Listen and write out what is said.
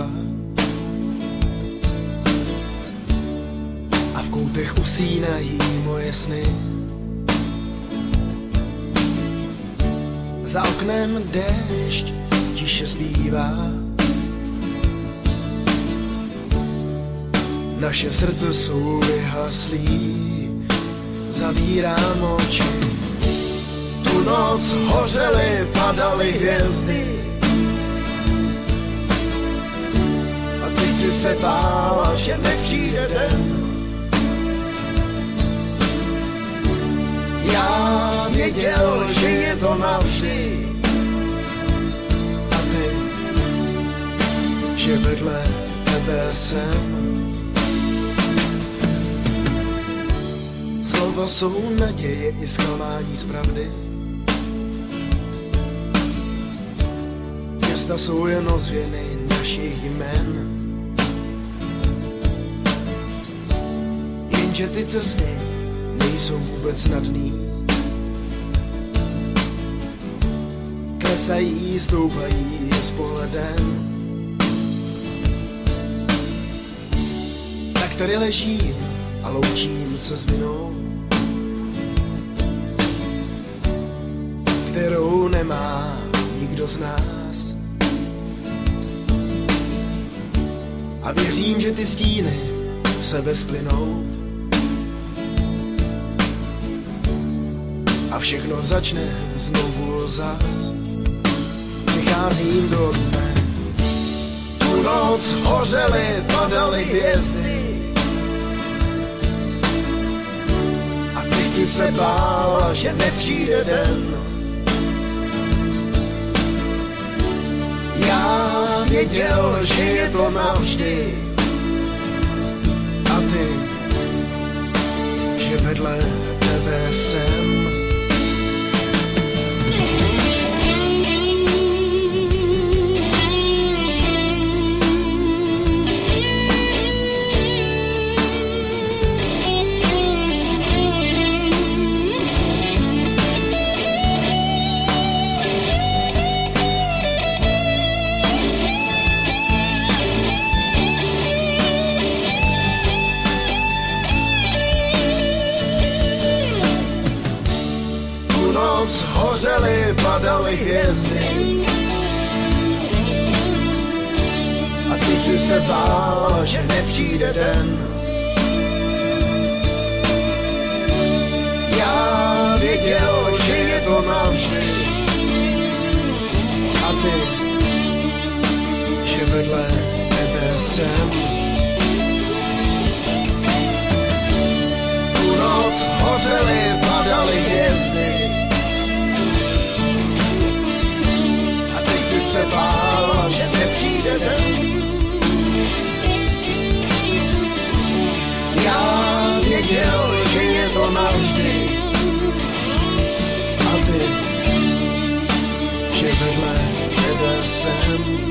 světla a v koutech usínají moje sny. Za oknem déšť tiše zpívá, naše srdce jsou vyhaslí, zavírám oči. Tu noc hořely, padaly hvězdy a ty si se bála, že nepřijde den. Já věděl, že je to navždy a ty, že vedle tebe jsem. Slova jsou naděje i zklamání z pravdy. Města jsou jen ozvěny našich jmen. Jenže ty cesty nejsou vůbec snadný. Klesají, stoupají s pohledem. Tak tady ležím a loučím se s vinou, kterou nemá nikdo z nás. A věřím, že ty stíny v sebe splynou a všechno začne znovu zas. Přicházím do dne, tu noc hořely, padaly hvězdy a ty si se bála, že nepřijde den. Já věděl, že je to navždy a ty, že vedle tebe jsem. Hořely, padaly hvězdy a ty si se bála, že nepřijde den. Já věděl, že je to navždy a ty, že vedle tebe jsem. Tu noc hořely, padaly hvězdy se bála, že nepřijde den. Já věděl, že je to navždy a ty, že vedle tebe jsem.